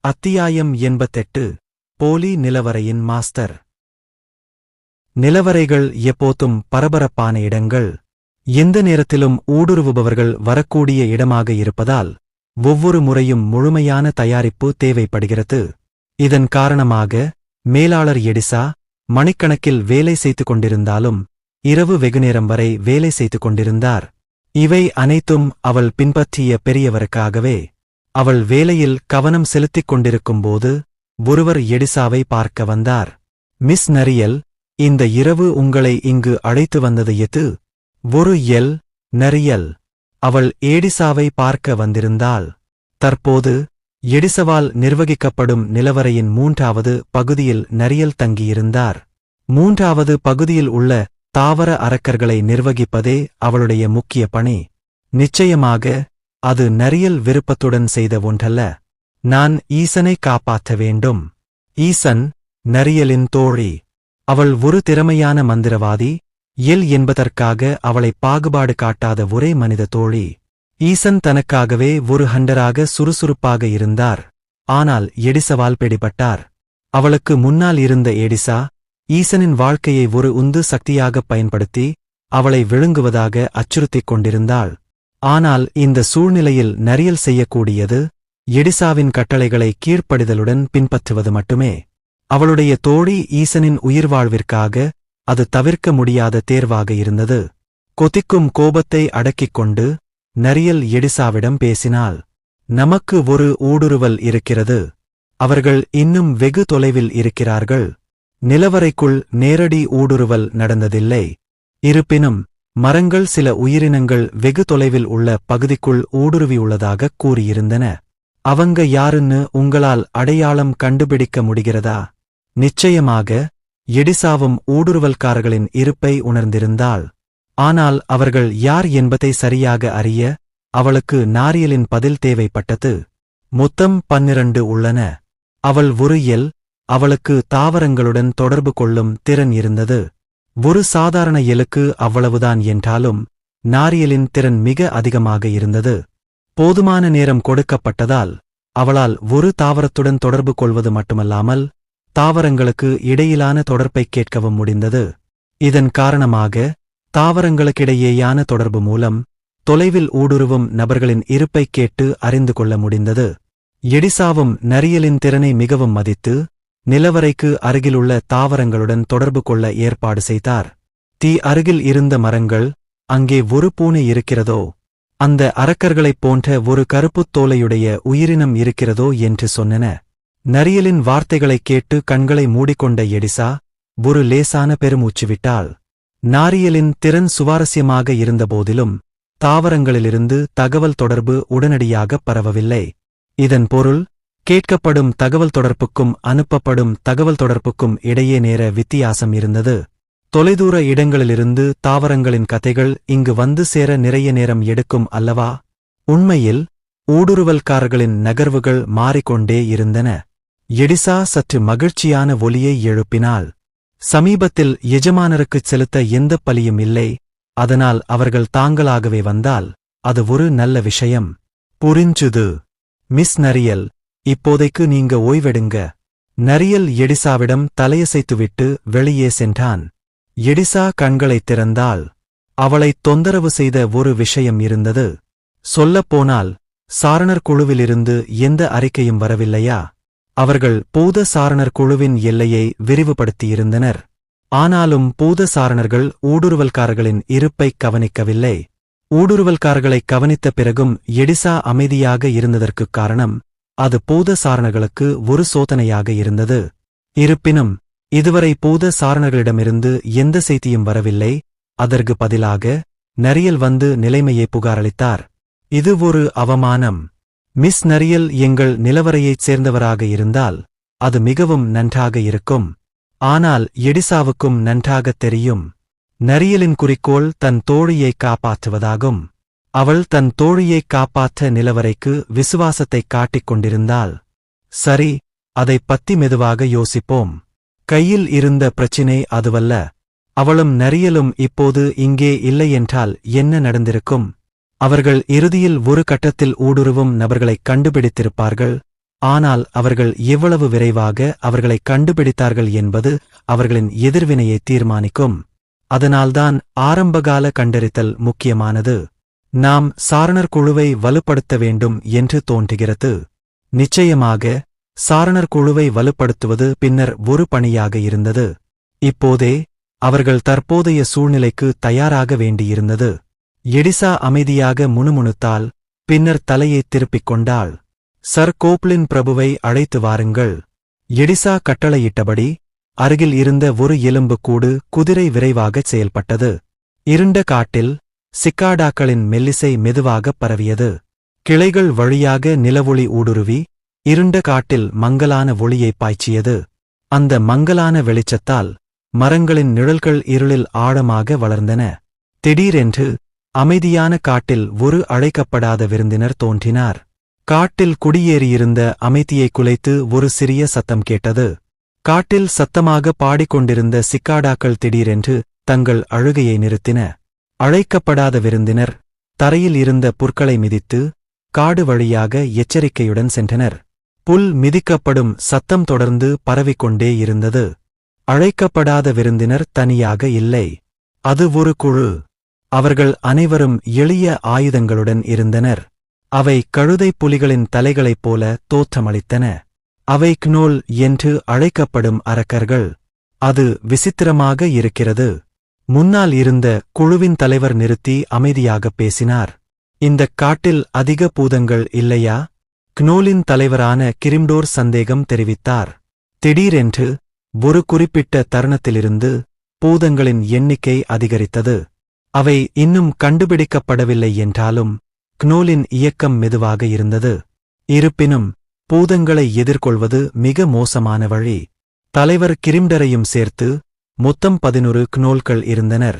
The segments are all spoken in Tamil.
அத்தியாயம் 88 போலி நிலவரையின் மாஸ்டர். நிலவரைகள் எப்போதும் பரபரப்பான இடங்கள். எந்த நேரத்திலும் ஊடுருவுபவர்கள் வரக்கூடிய இடமாக இருப்பதால் ஒவ்வொரு முறையும் முழுமையான தயாரிப்பு தேவைப்படுகிறது. இதன் காரணமாக மேலாளர் எடிசா மணிக்கணக்கில் வேலை செய்து கொண்டிருந்தாலும் இரவு வெகுநேரம் வரை வேலை செய்து கொண்டிருந்தார். இவை அனைத்தும் அவள் பின்பற்றிய பெரியவருக்காகவே. அவள் வேலையில் கவனம் செலுத்திக் கொண்டிருக்கும்போது ஒருவர் எடிசாவை பார்க்க வந்தார். மிஸ் நரியல், இந்த இரவு உங்களை இங்கு அழைத்து வந்தது எது? ஒரு எல் நரியல். அவள் எடிசாவை பார்க்க வந்திருந்தாள். தற்போது எடிசவால் நிர்வகிக்கப்படும் நிலவரையின் 3வது பகுதியில் நரியல் தங்கியிருந்தார். 3வது பகுதியில் உள்ள தாவர அரக்கர்களை நிர்வகிப்பதே அவளுடைய முக்கிய பணி. நிச்சயமாக அது நரியல் விருப்பத்துடன் செய்த ஒன்றல்ல. நான் ஈசனை காப்பாற்ற வேண்டும். ஈசன் நரியலின் தோழி. அவள் ஒரு திறமையான மந்திரவாதி. எல் என்பதற்காக அவளை பாகுபாடு காட்டாத ஒரே மனித தோழி. ஈசன் தனக்காகவே ஒரு ஹண்டராக சுறுசுறுப்பாக இருந்தார். ஆனால் எடிசவால் பிடிபட்டார். அவளுக்கு முன்னால் இருந்த எடிசா ஈசனின் வாழ்க்கையை ஒரு உந்து சக்தியாகப் பயன்படுத்தி அவளை விழுங்குவதாக அச்சுறுத்திக் கொண்டிருந்தாள். ஆனால் இந்த சூழ்நிலையில் நரியல் செய்யக்கூடியது எடிசாவின் கட்டளைகளை கீழ்ப்படிதலுடன் பின்பற்றுவது மட்டுமே. அவளுடைய தோழி ஈசனின் உயிர்வாழ்விற்காக அது தவிர்க்க முடியாத தேர்வாக இருந்தது. கொதிக்கும் கோபத்தை அடக்கிக் கொண்டு நரியல் எடிசாவிடம் பேசினாள். நமக்கு ஒரு ஊடுருவல் இருக்கிறது. அவர்கள் இன்னும் வெகு தொலைவில் இருக்கிறார்கள். நிலவரைக்குள் நேரடி ஊடுருவல் நடந்ததில்லை. இருப்பினும் மரங்கள் சில உயிரினங்கள் வெகு தொலைவில் உள்ள பகுதிக்குள் ஊடுருவியுள்ளதாகக் கூறியிருந்தன. அவங்க யாருன்னு உங்களால் அடையாளம் கண்டுபிடிக்க முடிகிறதா? நிச்சயமாக எடிசாவும் ஊடுருவல்காரர்களின் இருப்பை உணர்ந்திருந்தாள். ஆனால் அவர்கள் யார் என்பதை சரியாக அறிய அவளுக்கு நாரியலின் பதில் தேவைப்பட்டது. மொத்தம் 12 உள்ளன. அவள் ஒரு எல். அவளுக்கு தாவரங்களுடன் தொடர்பு கொள்ளும் திறன் இருந்தது. ஒரு சாதாரண எலுக்கு அவ்வளவுதான் என்றாலும் நாரியலின் திறன் மிக அதிகமாக இருந்தது. போதுமான நேரம் கொடுக்கப்பட்டதால் அவளால் ஒரு தாவரத்துடன் தொடர்பு கொள்வது மட்டுமல்லாமல் தாவரங்களுக்கு இடையிலான தொடர்பைக் கேட்கவும் முடிந்தது. இதன் காரணமாக தாவரங்களுக்கிடையேயான தொடர்பு மூலம் தொலைவில் ஊடுருவும் நபர்களின் இருப்பைக் கேட்டு அறிந்து கொள்ள முடிந்தது. எடிசாவும் நரியலின் திறனை மிகவும் மதித்து நிலவரைக்கு அருகிலுள்ள தாவரங்களுடன் தொடர்பு கொள்ள ஏற்பாடு செய்தார். அருகில் இருந்த மரங்கள், அங்கே ஒரு பூனை இருக்கிறதோ, அந்த அரக்கர்களைப் போன்ற ஒரு கருப்புத் தோலையுடைய உயிரினம் இருக்கிறதோ என்று சொன்னன. நரியலின் வார்த்தைகளைக் கேட்டு கண்களை மூடிக்கொண்ட எடிசா ஒரு லேசான பெருமூச்சு விட்டாள். நாரியலின் திறன் சுவாரஸ்யமாக இருந்தபோதிலும் தாவரங்களிலிருந்து தகவல் தொடர்பு உடனடியாகப் பரவவில்லை. இதன் பொருள், கேட்கப்படும் தகவல் தொடர்புக்கும் அனுப்பப்படும் தகவல் தொடர்புக்கும் இடையே நேர வித்தியாசம் இருந்தது. தொலைதூர இடங்களிலிருந்து தாவரங்களின் கதைகள் இங்கு வந்து சேர நிறைய நேரம் எடுக்கும் அல்லவா? உண்மையில் ஊடுருவல்காரர்களின் நகர்வுகள் மாறிக்கொண்டே இருந்தன. எடிசா சற்று மகிழ்ச்சியான ஒலியை எழுப்பினாள். சமீபத்தில் எஜமானருக்குச் செலுத்த எந்தப் பலியும் இல்லை. அதனால் அவர்கள் தாங்களாகவே வந்தால் அது ஒரு நல்ல விஷயம். புரிஞ்சுது மிஸ் நரியல். இப்போதைக்கு நீங்க ஓய்வெடுங்க. நரியல் எடிசாவிடம் தலையசைத்துவிட்டு வெளியே சென்றான். எடிசா கண்களைத் திறந்தாள். அவளைத் தொந்தரவு செய்த ஒரு விஷயம் இருந்தது. சொல்லப்போனால் சாரணர் குழுவிலிருந்து எந்த அறிக்கையும் வரவில்லையா? அவர்கள் பூத சாரணர் குழுவின் எல்லையை விரிவுபடுத்தியிருந்தனர். ஆனாலும் பூத சாரணர்கள் ஊடுருவல்காரர்களின் இருப்பைக் கவனிக்கவில்லை. ஊடுருவல்காரர்களைக் கவனித்த பிறகும் எடிசா அமைதியாக இருந்ததற்குக் காரணம் அது பூத சாரணர்களுக்கு ஒரு சோதனையாக இருந்தது. இருப்பினும் இதுவரை பூத சாரணர்களிடமிருந்து எந்த செய்தியும் வரவில்லை. அதற்கு பதிலாக நரியல் வந்து நிலைமையை புகாரளித்தார். இது ஒரு அவமானம். மிஸ் நரியல் எங்கள் நிலவரையைச் சேர்ந்தவராக இருந்தால் அது மிகவும் நன்றாக இருக்கும். ஆனால் எடிசாவுக்கும் நன்றாகத் தெரியும். நரியலின் குறிக்கோள் தன் தோழியை காப்பாற்றுவதாகும். அவள் தன் தோழியைக் காப்பாற்ற நிலவரைக்கு விசுவாசத்தைக் காட்டிக் கொண்டிருந்தாள். சரி, அதைப் பத்தி மெதுவாக யோசிப்போம். கையில் இருந்த பிரச்சினை அதுவல்ல. அவளும் நரியலும் இப்போது இங்கே இல்லையென்றால் என்ன நடந்திருக்கும்? அவர்கள் இறுதியில் ஒரு கட்டத்தில் ஊடுருவும் நபர்களைக் கண்டுபிடித்திருப்பார்கள். ஆனால் அவர்கள் எவ்வளவு விரைவாக அவர்களை கண்டுபிடித்தார்கள் என்பது அவர்களின் எதிர்வினையை தீர்மானிக்கும். அதனால்தான் ஆரம்பகால கண்டறிதல் முக்கியமானது. நாம் சாரணர் குழுவை வலுப்படுத்த வேண்டும் என்று தோன்றுகிறது. நிச்சயமாக சாரணர் குழுவை வலுப்படுத்துவது பின்னர் ஒரு பணியாக இருந்தது. இப்போதே அவர்கள் தற்போதைய சூழ்நிலைக்கு தயாராக வேண்டியிருந்தது. எடிசா அமைதியாக முணுமுணுத்தாள். பின்னர் தலையை திருப்பிக் கொண்டாள். சர் கோப்லின் பிரபுவை அழைத்து வாருங்கள். எடிசா கட்டளையிட்டபடி அருகில் இருந்த ஒரு எலும்புக்கூடு குதிரை விரைவாகச் செயல்பட்டது. இருண்ட காட்டில் சிக்காடாக்களின் மெல்லிசை மெதுவாகப் பரவியது. கிளைகள் வழியாக நிலவொளி ஊடுருவி இருண்ட காட்டில் மங்கலான ஒளியைப் பாய்ச்சியது. அந்த மங்கலான வெளிச்சத்தால் மரங்களின் நிழல்கள் இருளில் ஆழமாக வளர்ந்தன. திடீரென்று அமைதியான காட்டில் ஒரு அழைக்கப்படாத விருந்தினர் தோன்றினார். காட்டில் குடியேறியிருந்த அமைதியை குலைத்து ஒரு சிறிய சத்தம் கேட்டது. காட்டில் சத்தமாக பாடிக்கொண்டிருந்த சிக்காடாக்கள் திடீரென்று தங்கள் அழுகையை நிறுத்தின. அழைக்கப்படாத விருந்தினர் தரையில் இருந்த புற்களை மிதித்து காடு வழியாக எச்சரிக்கையுடன் சென்றனர். புல் மிதிக்கப்படும் சத்தம் தொடர்ந்து பரவிக்கொண்டே இருந்தது. அழைக்கப்படாத விருந்தினர் தனியாக இல்லை. அது ஒரு குழு. அவர்கள் அனைவரும் எளிய ஆயுதங்களுடன் இருந்தனர். அவை கழுதை புலிகளின் தலைகளைப் போல தோற்றமளித்தன. அவை க்னோல் என்று அழைக்கப்படும் அரக்கர்கள். அது விசித்திரமாக இருக்கிறது. முன்னால் இருந்த குழுவின் தலைவர் நிறுத்தி அமைதியாகப் பேசினார். இந்தக் காட்டில் அதிக பூதங்கள் இல்லையா? க்னோலின் தலைவரான கிரிம்டோர் சந்தேகம் தெரிவித்தார். திடீரென்று ஒரு குறிப்பிட்ட தருணத்திலிருந்து பூதங்களின் எண்ணிக்கை அதிகரித்தது. அவை இன்னும் கண்டுபிடிக்கப்படவில்லை என்றாலும் க்னோலின் இயக்கம் மெதுவாக இருந்தது. இருப்பினும் பூதங்களை எதிர்கொள்வது மிக மோசமான வழி. தலைவர் கிரிம்டரையும் சேர்த்து மொத்தம் 11 க்னோல்கள் இருந்தனர்.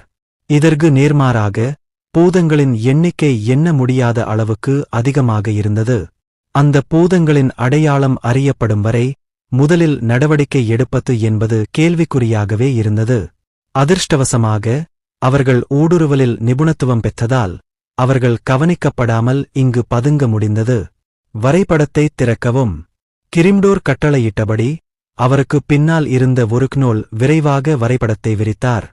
இதற்கு நேர்மாறாக பூதங்களின் எண்ணிக்கை எண்ண முடியாத அளவுக்கு அதிகமாக இருந்தது. அந்த பூதங்களின் அடையாளம் அறியப்படும் வரை முதலில் நடவடிக்கை எடுப்பது என்பது கேள்விக்குறியாகவே இருந்தது. அதிர்ஷ்டவசமாக அவர்கள் ஊடுருவலில் நிபுணத்துவம் பெற்றதால் அவர்கள் கவனிக்கப்படாமல் இங்கு பதுங்க முடிந்தது. வரைபடத்தை திறக்கவும். கிரிம்டோர் கட்டளையிட்டபடி அவருக்கு பின்னால் இருந்த ஒரு க்னோல் விரைவாக வரைபடத்தை விரித்தார்.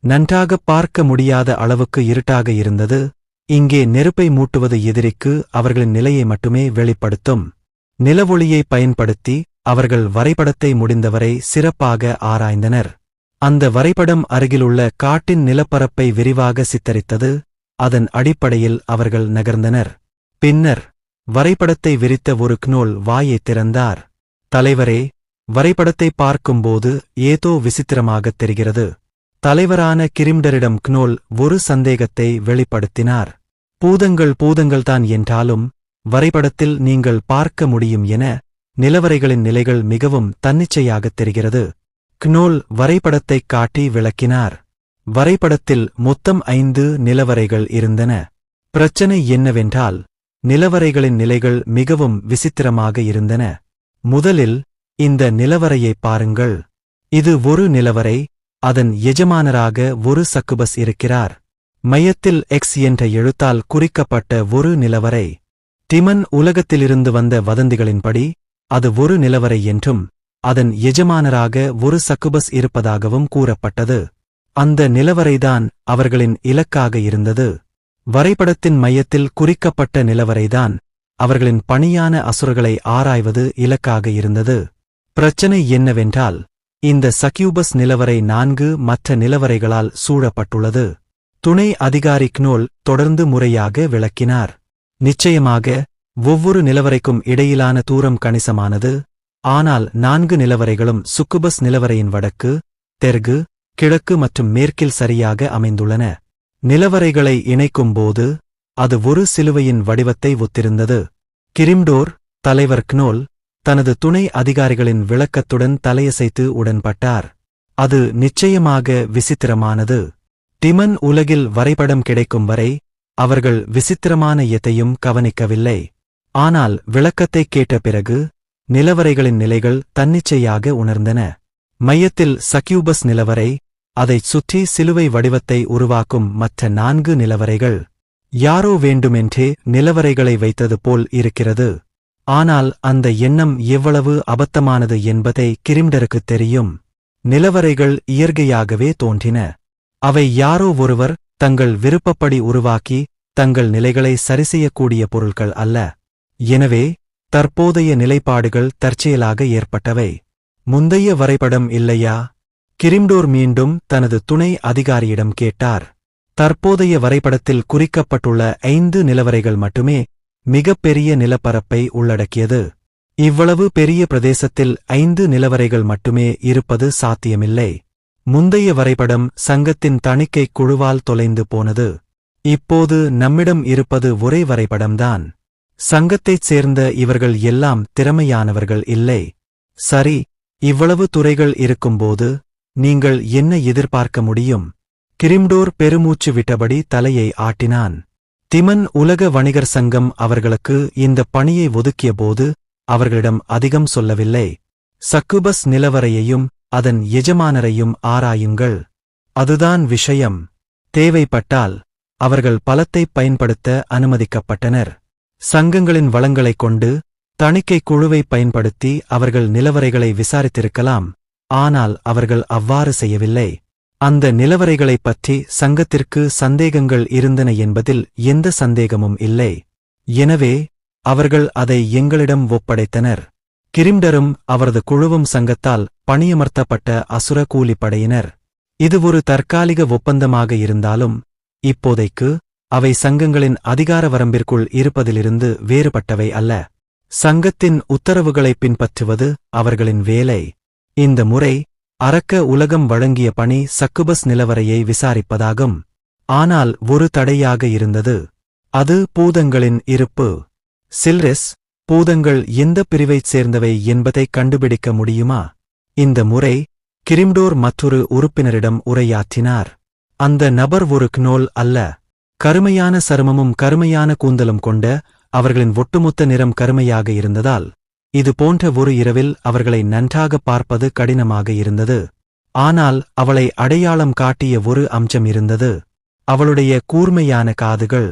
நன்றாகப் பார்க்க முடியாத அளவுக்கு இருட்டாக இருந்தது. இங்கே நெருப்பை மூட்டுவது எதிரிக்கு அவர்களின் நிலையை மட்டுமே வெளிப்படுத்தும். நிலவொளியை பயன்படுத்தி அவர்கள் வரைபடத்தை முடிந்தவரை சிறப்பாக ஆராய்ந்தனர். அந்த வரைபடம் அருகிலுள்ள காட்டின் நிலப்பரப்பை விரிவாக சித்தரித்தது. அதன் அடிப்படையில் அவர்கள் நகர்ந்தனர். பின்னர் வரைபடத்தை விரித்த ஒரு க்னோல் வாயைத் திறந்தார். தலைவரே, வரைபடத்தை பார்க்கும்போது ஏதோ விசித்திரமாகத் தெரிகிறது. தலைவரான கிரிம்டரிடம் க்னோல் ஒரு சந்தேகத்தை வெளிப்படுத்தினார். பூதங்கள்தான் என்றாலும் வரைபடத்தில் நீங்கள் பார்க்க முடியும் என நிலவரைகளின் நிலைகள் மிகவும் தன்னிச்சையாகத் தெரிகிறது. க்னோல் வரைபடத்தைக் காட்டி விளக்கினார். வரைபடத்தில் மொத்தம் 5 நிலவரைகள் இருந்தன. பிரச்சனை என்னவென்றால் நிலவரைகளின் நிலைகள் மிகவும் விசித்திரமாக இருந்தன. முதலில் இந்த நிலவரையைப் பாருங்கள். இது ஒரு நிலவரை. அதன் எஜமானராக ஒரு சக்குபஸ் இருக்கிறார். மையத்தில் எக்ஸ் என்ற எழுத்தால் குறிக்கப்பட்ட ஒரு நிலவரை. டிமன் உலகத்திலிருந்து வந்த வதந்திகளின்படி அது ஒரு நிலவரை என்றும் அதன் எஜமானராக ஒரு சக்குபஸ் இருப்பதாகவும் கூறப்பட்டது. அந்த நிலவரைதான் அவர்களின் இலக்காக இருந்தது. வரைபடத்தின் மையத்தில் குறிக்கப்பட்ட நிலவரைதான் அவர்களின் பணியான அசுரர்களை ஆராய்வது இலக்காக இருந்தது. பிரச்சனை என்னவென்றால் இந்த சக்யூபஸ் நிலவரை 4 மற்ற நிலவரைகளால் சூழப்பட்டுள்ளது. துணை அதிகாரி க்னோல் தொடர்ந்து முறையாக விளக்கினார். நிச்சயமாக ஒவ்வொரு நிலவரைக்கும் இடையிலான தூரம் கணிசமானது. ஆனால் 4 நிலவரைகளும் சுக்குபஸ் நிலவரையின் வடக்கு, தெற்கு, கிழக்கு மற்றும் மேற்கில் சரியாக அமைந்துள்ளன. நிலவரைகளை இணைக்கும்போது அது ஒரு சிலுவையின் வடிவத்தை ஒத்திருந்தது. கிரிம்டோர், தலைவர் க்னோல் தனது துணை அதிகாரிகளின் விளக்கத்துடன் தலையசைத்து உடன்பட்டார். அது நிச்சயமாக விசித்திரமானது. டிமன் உலகில் வரைபடம் கிடைக்கும் வரை அவர்கள் விசித்திரமான எதையும் கவனிக்கவில்லை. ஆனால் விளக்கத்தைக் கேட்ட பிறகு நிலவரைகளின் நிலைகள் தன்னிச்சையாக உணர்ந்தன. மையத்தில் சக்யூபஸ் நிலவரை, அதைச் சுற்றி சிலுவை வடிவத்தை உருவாக்கும் மற்ற 4 நிலவரைகள். யாரோ வேண்டுமென்றே நிலவரைகளை வைத்தது போல் இருக்கிறது. ஆனால் அந்த எண்ணம் எவ்வளவு அபத்தமானது என்பதை கிரிம்டருக்குத் தெரியும். நிலவரைகள் இயற்கையாகவே தோன்றின. அவை யாரோ ஒருவர் தங்கள் விருப்பப்படி உருவாக்கி தங்கள் நிலைகளை சரிசெய்யக்கூடிய பொருட்கள் அல்ல. எனவே தற்போதைய நிலைப்பாடுகள் தற்செயலாக ஏற்பட்டவை. முந்தைய வரைபடம் இல்லையா? கிரிம்டோர் மீண்டும் தனது துணை அதிகாரியிடம் கேட்டார். தற்போதைய வரைபடத்தில் குறிக்கப்பட்டுள்ள 5 நிலவரைகள் மட்டுமே மிகப்பெரிய நிலப்பரப்பை உள்ளடக்கியது. இவ்வளவு பெரிய பிரதேசத்தில் 5 நிலவரைகள் மட்டுமே இருப்பது சாத்தியமில்லை. முந்தைய வரைபடம் சங்கத்தின் தணிக்கை குழுவால் தொலைந்து போனது. இப்போது நம்மிடம் இருப்பது ஒரே வரைபடம்தான். சங்கத்தைச் சேர்ந்த இவர்கள் எல்லாம் திறமையானவர்கள் இல்லை. சரி, இவ்வளவு துறைகள் இருக்கும்போது நீங்கள் என்ன எதிர்பார்க்க முடியும்? கிரிம்டோர் பெருமூச்சு விட்டபடி தலையை ஆட்டினான். திமன் உலக வணிகர் சங்கம் அவர்களுக்கு இந்த பணியை ஒதுக்கியபோது அவர்களிடம் அதிகம் சொல்லவில்லை. சக்குபஸ் நிலவரையையும் அதன் எஜமானரையும் ஆராயுங்கள். அதுதான் விஷயம். தேவைப்பட்டால் அவர்கள் பலத்தைப் பயன்படுத்த அனுமதிக்கப்பட்டனர். சங்கங்களின் வளங்களைக் கொண்டு தணிக்கைக் குழுவைப் பயன்படுத்தி அவர்கள் நிலவரைகளை விசாரித்திருக்கலாம். ஆனால் அவர்கள் அவ்வாறு செய்யவில்லை. அந்த நிலவரைகளைப் பற்றி சங்கத்திற்கு சந்தேகங்கள் இருந்தன என்பதில் எந்த சந்தேகமும் இல்லை. எனவே அவர்கள் அதை எங்களிடம் ஒப்படைத்தனர். கிரிம்டரும் அவரது குழுவும் சங்கத்தால் பணியமர்த்தப்பட்ட அசுர கூலிப்படையினர். இது ஒரு தற்காலிக ஒப்பந்தமாக இருந்தாலும் இப்போதைக்கு அவை சங்கங்களின் அதிகார வரம்பிற்குள் இருப்பதிலிருந்து வேறுபட்டவை அல்ல. சங்கத்தின் உத்தரவுகளைப் பின்பற்றுவது அவர்களின் வேலை. இந்த முறை அரக்க உலகம் வழங்கிய பணி சக்குபஸ் நிலவரையை விசாரிப்பதாகும். ஆனால் ஒரு தடையாக இருந்தது. அது பூதங்களின் இருப்பு. சில்ரெஸ், பூதங்கள் எந்த பிரிவைச் சேர்ந்தவை என்பதைக் கண்டுபிடிக்க முடியுமா? இந்த முறை கிரிம்டோர் மற்றொரு உறுப்பினரிடம் உரையாற்றினார். அந்த நபர் ஒரு க்னோல் அல்ல. கருமையான சருமமும் கருமையான கூந்தலும் கொண்ட அவர்களின் ஒட்டுமொத்த நிறம் கருமையாக இருந்ததால் இது போன்ற ஒரு இரவில் அவர்களை நன்றாகப் பார்ப்பது கடினமாக இருந்தது. ஆனால் அவளை அடையாளம் காட்டிய ஒரு அம்சம் இருந்தது. அவளுடைய கூர்மையான காதுகள்.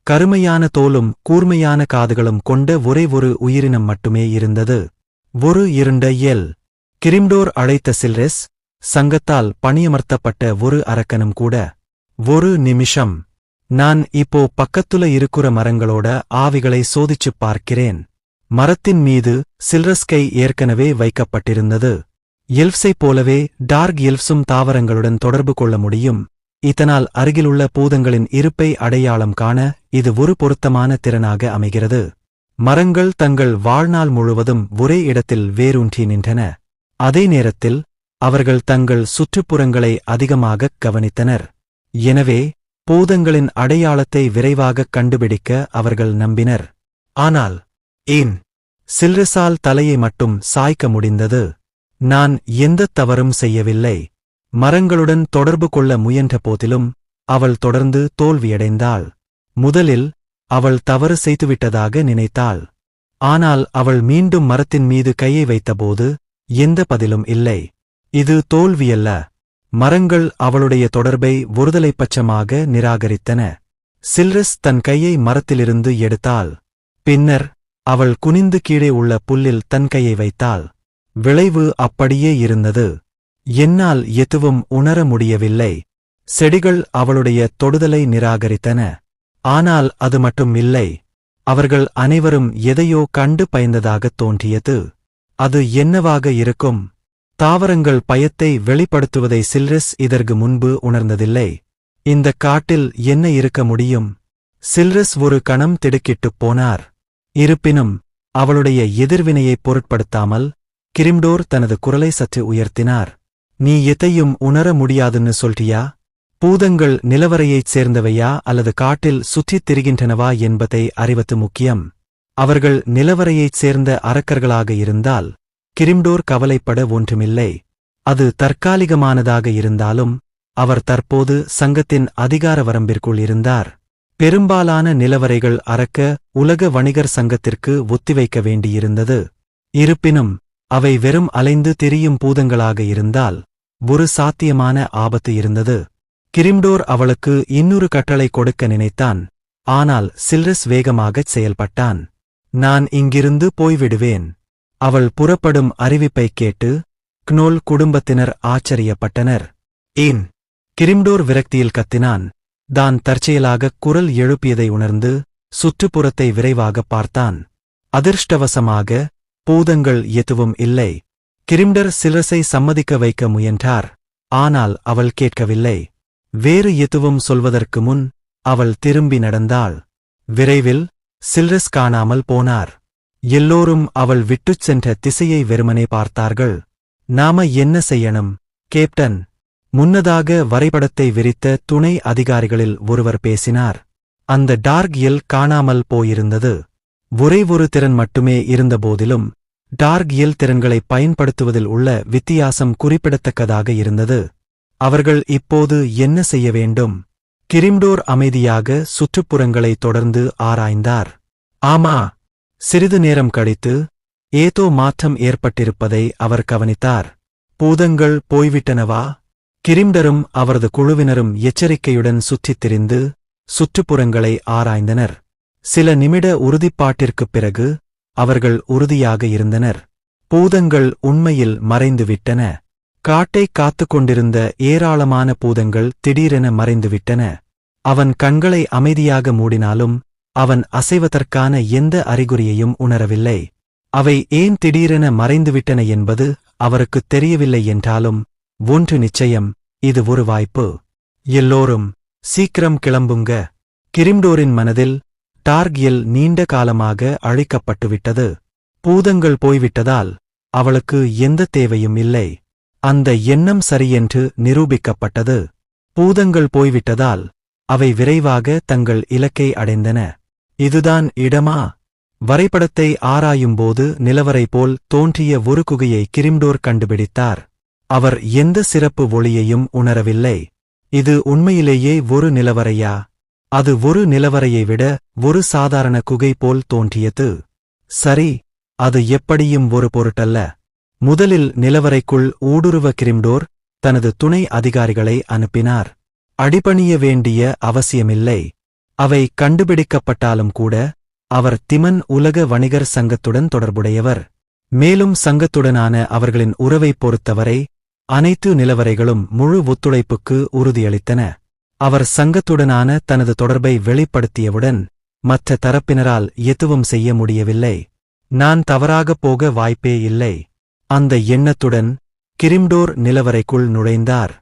கருமையான தோலும் கூர்மையான காதுகளும் கொண்ட ஒரே ஒரு உயிரினம் மட்டுமே இருந்தது. ஒரு இருண்ட எல். கிரிம்டோர் அழைத்த சில்ரெஸ், சங்கத்தால் பணியமர்த்தப்பட்ட ஒரு அரக்கனும் கூட. ஒரு நிமிஷம். நான் இப்போ பக்கத்துல இருக்குற மரங்களோட ஆவிகளை சோதிச்சுப் பார்க்கிறேன். மரத்தின் மீது சில்ரஸ் கை ஏற்கனவே வைக்கப்பட்டிருந்தது. எல்ஃப்ஸைப் போலவே டார்க் எல்ஃப்ஸும் தாவரங்களுடன் தொடர்பு கொள்ள முடியும். இதனால் அருகிலுள்ள பூதங்களின் இருப்பை அடையாளம் காண இது ஒரு பொருத்தமான திறனாக அமைகிறது. மரங்கள் தங்கள் வாழ்நாள் முழுவதும் ஒரே இடத்தில் வேரூன்றி நின்றன. அதே நேரத்தில் அவர்கள் தங்கள் சுற்றுப்புறங்களை அதிகமாகக் கவனித்தனர். எனவே பூதங்களின் அடையாளத்தை விரைவாகக் கண்டுபிடிக்க அவர்கள் நம்பினர். ஆனால் ஏன்? சில்ரெஸால் தலையை மட்டும் சாய்க்க முடிந்தது. நான் எந்தத் தவறும் செய்யவில்லை. மரங்களுடன் தொடர்பு கொள்ள முயன்ற போதிலும் அவள் தொடர்ந்து தோல்வியடைந்தாள். முதலில் அவள் தவறு செய்துவிட்டதாக நினைத்தாள். ஆனால் அவள் மீண்டும் மரத்தின் மீது கையை வைத்தபோது எந்த பதிலும் இல்லை. இது தோல்வியல்ல. மரங்கள் அவளுடைய தொடர்பை ஒருதலைப்பட்சமாக நிராகரித்தன. சில்ரெஸ் தன் கையை மரத்திலிருந்து எடுத்தாள். பின்னர் அவள் குனிந்து கீழே உள்ள புல்லில் தன் கையை வைத்தாள். விளைவு அப்படியே இருந்தது. என்னால் எதுவும் உணர முடியவில்லை. செடிகள் அவளுடைய தொடுதலை நிராகரித்தன. ஆனால் அது மட்டும் இல்லை. அவர்கள் அனைவரும் எதையோ கண்டு பயந்ததாகத் தோன்றியது. அது என்னவாக இருக்கும்? தாவரங்கள் பயத்தை வெளிப்படுத்துவதை சில்ரெஸ் இதற்கு முன்பு உணர்ந்ததில்லை. இந்தக் காட்டில் என்ன இருக்க முடியும்? சில்ரெஸ் ஒரு கணம் திடுக்கிட்டுப் போனார். இருப்பினும் அவளுடைய எதிர்வினையைப் பொருட்படுத்தாமல் கிரிம்டோர் தனது குரலை சற்று உயர்த்தினார். நீ எதையும் உணர முடியாதுன்னு சொல்றியா? பூதங்கள் நிலவரையைச் சேர்ந்தவையா அல்லது காட்டில் சுற்றித் திரிகின்றனவா என்பதை அறிவது முக்கியம். அவர்கள் நிலவரையைச் சேர்ந்த அரக்கர்களாக இருந்தால் கிரிம்டோர் கவலைப்பட ஒன்றுமில்லை. அது தற்காலிகமானதாக இருந்தாலும் அவர் தற்போது சங்கத்தின் அதிகார வரம்பிற்குள் இருந்தார். பெரும்பாலான நிலவரைகள் அரக்க உலக வணிகர் சங்கத்திற்கு ஒத்திவைக்க வேண்டியிருந்தது. இருப்பினும் அவை வெறும் அலைந்து திரியும் பூதங்களாக இருந்தால் ஒரு சாத்தியமான ஆபத்து இருந்தது. கிரிம்டோர் அவளுக்கு இன்னொரு கட்டளை கொடுக்க நினைத்தான். ஆனால் சில்ரெஸ் வேகமாகச் செயல்பட்டான். நான் இங்கிருந்து போய்விடுவேன். அவள் புறப்படும் அறிவிப்பைக் கேட்டு க்னோல் குடும்பத்தினர் ஆச்சரியப்பட்டனர். ஏன்? கிரிம்டோர் விரக்தியில் கத்தினான். தான் தற்செயலாகக் குரல் எழுப்பியதை உணர்ந்து சுற்றுப்புறத்தை விரைவாகப் பார்த்தான். அதிர்ஷ்டவசமாக பூதங்கள் எதுவும் இல்லை. கிரிம்டர் சிலரசை சம்மதிக்க வைக்க முயன்றார். ஆனால் அவள் கேட்கவில்லை. வேறு எதுவும் சொல்வதற்கு முன் அவள் திரும்பி நடந்தாள். விரைவில் சில்ரஸ் காணாமல் போனார். எல்லோரும் அவள் விட்டுச் சென்ற திசையை வெறுமனே பார்த்தார்கள். நாம என்ன செய்யணும், கேப்டன்? முன்னதாக வரைபடத்தை விரித்த துணை அதிகாரிகளில் ஒருவர் பேசினார். அந்த டார்க் எல் காணாமல் போயிருந்தது. ஒரே ஒரு திறன் மட்டுமே இருந்தபோதிலும் டார்க் எல் திறன்களை பயன்படுத்துவதில் உள்ள வித்தியாசம் குறிப்பிடத்தக்கதாக இருந்தது. அவர்கள் இப்போது என்ன செய்ய வேண்டும்? கிரிம்டோர் அமைதியாக சுற்றுப்புறங்களை தொடர்ந்து ஆராய்ந்தார். ஆமா. சிறிது நேரம் கழித்து ஏதோ மாற்றம் ஏற்பட்டிருப்பதை அவர் கவனித்தார். பூதங்கள் போய்விட்டனவா? கிரிம்டரும் அவரது குழுவினரும் எச்சரிக்கையுடன் சுற்றித் திரிந்து சுற்றுப்புறங்களை ஆராய்ந்தனர். சில நிமிட உறுதிப்பாட்டிற்குப் பிறகு அவர்கள் உறுதியாக இருந்தனர். பூதங்கள் உண்மையில் மறைந்துவிட்டன. காட்டைக் காத்துக் கொண்டிருந்த ஏராளமான பூதங்கள் திடீரென மறைந்துவிட்டன. அவன் கண்களை அமைதியாக மூடினாலும் அவன் அசைவதற்கான எந்த அறிகுறியையும் உணரவில்லை. அவை ஏன் திடீரென மறைந்துவிட்டன என்பது அவருக்குத் தெரியவில்லை என்றாலும் ஒன்று நிச்சயம், இது ஒரு வாய்ப்பு. எல்லோரும் சீக்கிரம் கிளம்புங்க. கிரிம்டோரின் மனதில் டார்க் எல் நீண்ட காலமாக அழிக்கப்பட்டுவிட்டது. பூதங்கள் போய்விட்டதால் அவளுக்கு எந்த தேவையும் இல்லை. அந்த எண்ணம் சரியென்று நிரூபிக்கப்பட்டது. பூதங்கள் போய்விட்டதால் அவை விரைவாக தங்கள் இலக்கை அடைந்தன. இதுதான் இடமா? வரைபடத்தை ஆராயும்போது நிலவரை போல் தோன்றிய ஒரு குகையை கிரிம்டோர் கண்டுபிடித்தார். அவர் எந்த சிறப்பு ஒளியையும் உணரவில்லை. இது உண்மையிலேயே ஒரு நிலவரையா? அது ஒரு நிலவரையை விட ஒரு சாதாரண குகை போல் தோன்றியது. சரி, அது எப்படியும் ஒரு பொருட்டல்ல. முதலில் நிலவரைக்குள் ஊடுருவ கிரிம்டோர் தனது துணை அதிகாரிகளை அனுப்பினார். அடிபணிய வேண்டிய அவசியமில்லை. அவை கண்டுபிடிக்கப்பட்டாலும் கூட அவர் திமன் உலக வணிகர் சங்கத்துடன் தொடர்புடையவர். மேலும் சங்கத்துடனான அவர்களின் உறவைப் பொறுத்தவரை அனைத்து நிலவரைகளும் முழு ஒத்துழைப்புக்கு உறுதியளித்தன. அவர் சங்கத்துடனான தனது தொடர்பை வெளிப்படுத்தியவுடன் மற்ற தரப்பினரால் எதுவும் செய்ய முடியவில்லை. நான் தவறாகப் போக வாய்ப்பே இல்லை. அந்த எண்ணத்துடன் கிரிம்டோர் நிலவரைக்குள் நுழைந்தார்.